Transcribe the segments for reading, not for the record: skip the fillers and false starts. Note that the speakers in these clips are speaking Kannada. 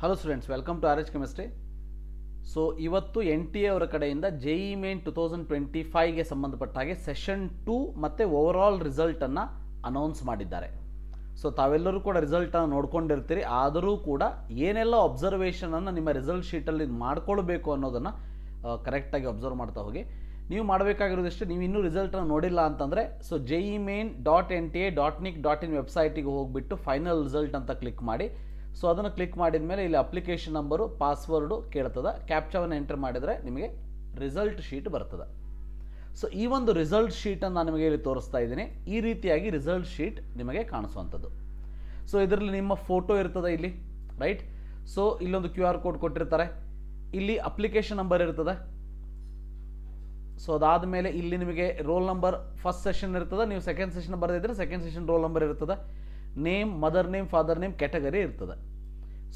Hello students, welcome to RH chemistry. So ಇವತ್ತು NTA ಅವರ ಕಡೆಯಿಂದ JEE ಮೇನ್ 2025ಗೆ ಸಂಬಂಧಪಟ್ಟ ಹಾಗೆ ಸೆಷನ್ 2 ಮತ್ತು ಓವರಾಲ್ ರಿಸಲ್ಟನ್ನು ಅನೌನ್ಸ್ ಮಾಡಿದ್ದಾರೆ. ಸೊ ತಾವೆಲ್ಲರೂ ಕೂಡ ರಿಸಲ್ಟನ್ನು ನೋಡ್ಕೊಂಡಿರ್ತೀರಿ. ಆದರೂ ಕೂಡ ಏನೆಲ್ಲ ಅಬ್ಸರ್ವೇಷನನ್ನು ನಿಮ್ಮ ರಿಸಲ್ಟ್ ಶೀಟಲ್ಲಿ ಮಾಡ್ಕೊಳ್ಬೇಕು ಅನ್ನೋದನ್ನು ಕರೆಕ್ಟಾಗಿ ಅಬ್ಸರ್ವ್ ಮಾಡ್ತಾ ಹೋಗಿ. ನೀವು ಮಾಡಬೇಕಾಗಿರೋದಿಷ್ಟು, ನೀವು ಇನ್ನೂ ರಿಸಲ್ಟನ್ನು ನೋಡಿಲ್ಲ ಅಂತಂದರೆ ಸೊ JEEmain.NTA.nic.in ವೆಬ್ಸೈಟಿಗೆ ಹೋಗಿಬಿಟ್ಟು ಫೈನಲ್ ರಿಸಲ್ಟ್ ಅಂತ ಕ್ಲಿಕ್ ಮಾಡಿ. ಸೊ ಅದನ್ನು ಕ್ಲಿಕ್ ಮಾಡಿದ ಮೇಲೆ ಇಲ್ಲಿ ಅಪ್ಲಿಕೇಶನ್ ನಂಬರು, ಪಾಸ್ವರ್ಡು ಕೇಳ್ತದೆ. ಕ್ಯಾಪ್ಚಾವನ್ನು ಎಂಟರ್ ಮಾಡಿದರೆ ನಿಮಗೆ ರಿಸಲ್ಟ್ ಶೀಟ್ ಬರ್ತದೆ. ಸೊ ಈ ಒಂದು ರಿಸಲ್ಟ್ ಶೀಟನ್ನು ನಾನು ನಿಮಗೆ ಇಲ್ಲಿ ತೋರಿಸ್ತಾ ಇದ್ದೀನಿ. ಈ ರೀತಿಯಾಗಿ ರಿಸಲ್ಟ್ ಶೀಟ್ ನಿಮಗೆ ಕಾಣಿಸುವಂಥದ್ದು. ಸೊ ಇದರಲ್ಲಿ ನಿಮ್ಮ ಫೋಟೋ ಇರ್ತದೆ ಇಲ್ಲಿ, ರೈಟ್. ಸೊ ಇಲ್ಲೊಂದು QR ಕೋಡ್ ಕೊಟ್ಟಿರ್ತಾರೆ. ಇಲ್ಲಿ ಅಪ್ಲಿಕೇಶನ್ ನಂಬರ್ ಇರ್ತದೆ. ಸೊ ಅದಾದ ಮೇಲೆ ಇಲ್ಲಿ ನಿಮಗೆ ರೋಲ್ ನಂಬರ್ ಫಸ್ಟ್ ಸೆಷನ್ ಇರ್ತದೆ. ನೀವು ಸೆಕೆಂಡ್ ಸೆಷನ್ ಬರೆದಿದ್ರೆ ಸೆಕೆಂಡ್ ಸೆಷನ್ ರೋಲ್ ನಂಬರ್ ಇರ್ತದೆ. Name, mother name, father name, category ಇರ್ತದೆ.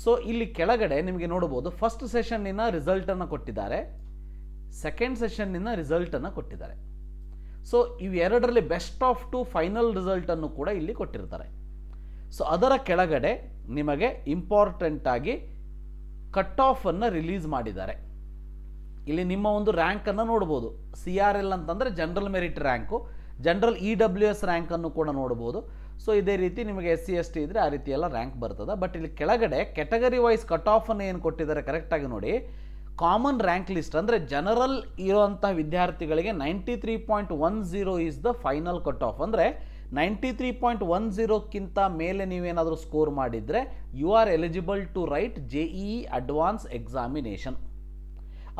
ಸೊ ಇಲ್ಲಿ ಕೆಳಗಡೆ ನಿಮಗೆ ನೋಡ್ಬೋದು ಫಸ್ಟ್ ಸೆಷನ್ನಿನ ರಿಸಲ್ಟನ್ನು ಕೊಟ್ಟಿದ್ದಾರೆ, ಸೆಕೆಂಡ್ ಸೆಷನ್ನಿನ ರಿಸಲ್ಟನ್ನು ಕೊಟ್ಟಿದ್ದಾರೆ. ಸೊ ಇವೆರಡರಲ್ಲಿ ಬೆಸ್ಟ್ ಆಫ್ 2 ಫೈನಲ್ ರಿಸಲ್ಟನ್ನು ಕೂಡ ಇಲ್ಲಿ ಕೊಟ್ಟಿರ್ತಾರೆ. ಸೊ ಅದರ ಕೆಳಗಡೆ ನಿಮಗೆ ಇಂಪಾರ್ಟೆಂಟಾಗಿ ಕಟ್ ಆಫನ್ನು ರಿಲೀಸ್ ಮಾಡಿದ್ದಾರೆ. ಇಲ್ಲಿ ನಿಮ್ಮ ಒಂದು ರ್ಯಾಂಕನ್ನು ನೋಡ್ಬೋದು. CRL ಅಂತಂದರೆ general merit rank, general EWS ರ್ಯಾಂಕನ್ನು ಕೂಡ ನೋಡ್ಬೋದು. ಸೊ ಇದೇ ರೀತಿ ನಿಮಗೆ SC ST ಇದ್ದರೆ ಆ ರೀತಿ ಎಲ್ಲ ರ್ಯಾಂಕ್ ಬರ್ತದೆ. ಬಟ್ ಇಲ್ಲಿ ಕೆಳಗಡೆ ಕ್ಯಾಟಗರಿ ವೈಸ್ ಕಟ್ ಆಫನ್ನು ಏನು ಕೊಟ್ಟಿದ್ದಾರೆ ಕರೆಕ್ಟಾಗಿ ನೋಡಿ. ಕಾಮನ್ ರ್ಯಾಂಕ್ ಲಿಸ್ಟ್ ಅಂದರೆ ಜನರಲ್ ಇರುವಂಥ ವಿದ್ಯಾರ್ಥಿಗಳಿಗೆ 93.10 is the final cut off. ಅಂದರೆ 93.10ಕ್ಕಿಂತ ಮೇಲೆ ನೀವೇನಾದರೂ ಸ್ಕೋರ್ ಮಾಡಿದರೆ you are eligible to write JEE advance examination.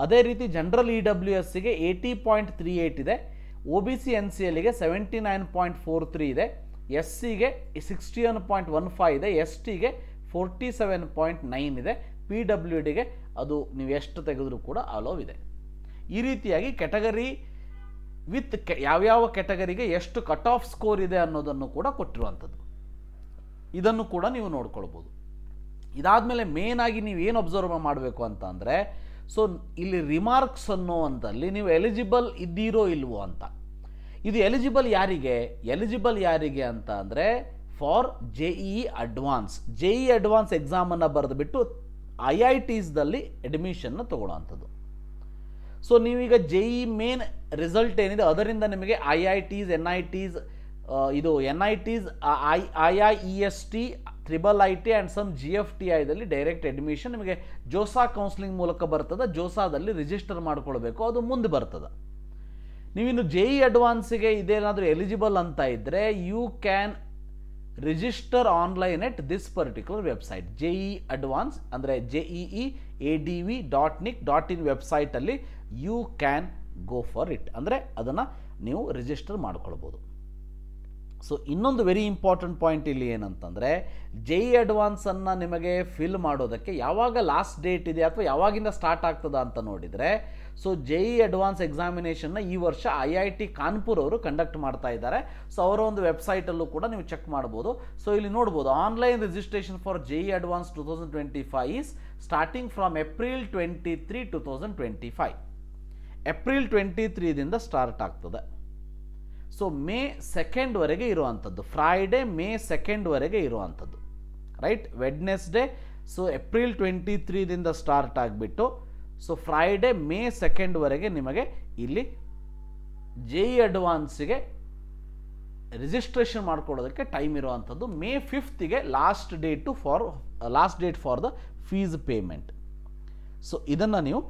ಅದೇ ರೀತಿ ಜನರಲ್ EWSಗೆ 80.38 ಇದೆ, OBC NCLಗೆ 79.43 ಇದೆ, SCಗೆ 61.15 ಇದೆ, STಗೆ 47.9 ಇದೆ, PWDಗೆ ಅದು ನೀವು ಎಷ್ಟು ತೆಗೆದರೂ ಕೂಡ ಅಲೋವ್ ಇದೆ. ಈ ರೀತಿಯಾಗಿ ಕ್ಯಾಟಗರಿ ವಿತ್ ಯಾವ್ಯಾವ ಕ್ಯಾಟಗರಿಗೆ ಎಷ್ಟು ಕಟ್ ಆಫ್ ಸ್ಕೋರ್ ಇದೆ ಅನ್ನೋದನ್ನು ಕೂಡ ಕೊಟ್ಟಿರುವಂಥದ್ದು. ಇದನ್ನು ಕೂಡ ನೀವು ನೋಡ್ಕೊಳ್ಬೋದು. ಇದಾದಮೇಲೆ ಮೇನ್ ಆಗಿ ನೀವೇನು ಅಬ್ಸರ್ವ್ ಮಾಡಬೇಕು ಅಂತ ಅಂದರೆ, ಸೊ ಇಲ್ಲಿ ರಿಮಾರ್ಕ್ಸ್ ಅನ್ನೋವಂಥಲ್ಲಿ ನೀವು ಎಲಿಜಿಬಲ್ ಇದ್ದೀರೋ ಇಲ್ವೋ ಅಂತ. ಇದು ಎಲಿಜಿಬಲ್ ಯಾರಿಗೆ ಅಂತ ಅಂದರೆ for JEE advance. JEE advance ಎಕ್ಸಾಮನ್ನು ಬರೆದುಬಿಟ್ಟು IITsದಲ್ಲಿ ಅಡ್ಮಿಷನ್ನ ತೊಗೊಳ್ಳೋವಂಥದ್ದು. ಸೊ ನೀವೀಗ JEE ಮೇನ್ ರಿಸಲ್ಟ್ ಏನಿದೆ ಅದರಿಂದ ನಿಮಗೆ IITs, NITs, ಇದು NITs, IIEST, IIIT and some GFTIದಲ್ಲಿ ಡೈರೆಕ್ಟ್ ಅಡ್ಮಿಷನ್ ನಿಮಗೆ ಜೋಸಾ ಕೌನ್ಸಿಲಿಂಗ್ ಮೂಲಕ ಬರ್ತದೆ. ಜೋಸಾದಲ್ಲಿ ರಿಜಿಸ್ಟರ್ ಮಾಡ್ಕೊಳ್ಬೇಕು, ಅದು ಮುಂದೆ ಬರ್ತದೆ. ನೀವಿನ್ನು JEE ಅಡ್ವಾನ್ಸಿಗೆ ಇದೇನಾದರೂ ಎಲಿಜಿಬಲ್ ಅಂತ ಇದ್ದರೆ you can register online at this particular website. JEE ಅಡ್ವಾನ್ಸ್ ಅಂದರೆ JEEadv.nic.in ವೆಬ್ಸೈಟಲ್ಲಿ you can go for it, ಅಂದರೆ ಅದನ್ನು ನೀವು ರಿಜಿಸ್ಟರ್ ಮಾಡ್ಕೊಳ್ಬೋದು. ಸೊ ಇನ್ನೊಂದು ವೆರಿ ಇಂಪಾರ್ಟೆಂಟ್ ಪಾಯಿಂಟ್ ಇಲ್ಲಿ ಏನಂತಂದರೆ JEE ಅಡ್ವಾನ್ಸನ್ನು ನಿಮಗೆ ಫಿಲ್ ಮಾಡೋದಕ್ಕೆ ಯಾವಾಗ ಲಾಸ್ಟ್ ಡೇಟ್ ಇದೆ ಅಥವಾ ಯಾವಾಗಿಂದ ಸ್ಟಾರ್ಟ್ ಆಗ್ತದ ಅಂತ ನೋಡಿದರೆ, ಸೊ JEE ಅಡ್ವಾನ್ಸ್ ಎಕ್ಸಾಮಿನೇಷನ್ನ ಈ ವರ್ಷ IIT ಕಾನ್ಪುರ್ ಅವರು ಕಂಡಕ್ಟ್ ಮಾಡ್ತಾ ಇದ್ದಾರೆ. ಸೊ ಅವರ ಒಂದು ವೆಬ್ಸೈಟಲ್ಲೂ ಕೂಡ ನೀವು ಚೆಕ್ ಮಾಡ್ಬೋದು. ಸೊ ಇಲ್ಲಿ ನೋಡ್ಬೋದು online registration for JEE advance 2025 is starting from April 23, 2025. April 23ದಿಂದ ಸ್ಟಾರ್ಟ್ ಆಗ್ತದೆ. ಸೊ May 2ವರೆಗೆ ಇರುವಂಥದ್ದು, ಫ್ರೈಡೇ May 2ವರೆಗೆ ಇರುವಂಥದ್ದು, ರೈಟ್. ವೆಡ್ನೆಸ್ಡೇ. ಸೊ April 23ದಿಂದ ಸ್ಟಾರ್ಟ್ ಆಗಿಬಿಟ್ಟು ಸೊ ಫ್ರೈಡೇ May 2ವರೆಗೆ ನಿಮಗೆ ಇಲ್ಲಿ JEE ಅಡ್ವಾನ್ಸಿಗೆ ರಿಜಿಸ್ಟ್ರೇಷನ್ ಮಾಡ್ಕೊಳ್ಳೋದಕ್ಕೆ ಟೈಮ್ ಇರುವಂಥದ್ದು. May 5ಗೆ last date for the fees payment. So ಇದನ್ನು ನೀವು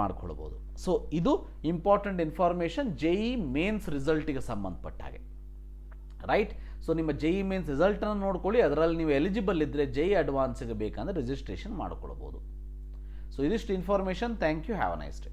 ಮಾಡ್ಕೊಳ್ಬೋದು. ಸೊ ಇದು ಇಂಪಾರ್ಟೆಂಟ್ ಇನ್ಫಾರ್ಮೇಷನ್ JEE ಮೇನ್ಸ್ ರಿಸಲ್ಟಿಗೆ ಸಂಬಂಧಪಟ್ಟ ಹಾಗೆ, ರೈಟ್. ಸೊ ನಿಮ್ಮ JEE ಮೇನ್ಸ್ ರಿಸಲ್ಟನ್ನು ನೋಡ್ಕೊಳ್ಳಿ. ಅದರಲ್ಲಿ ನೀವು ಎಲಿಜಿಬಲ್ ಇದ್ದರೆ JEE ಅಡ್ವಾನ್ಸಿಗೆ ಬೇಕಂದರೆ ರಿಜಿಸ್ಟ್ರೇಷನ್ ಮಾಡ್ಕೊಳ್ಬೋದು. ಸೊ ಇದಿಷ್ಟು information. Thank you. Have a nice day.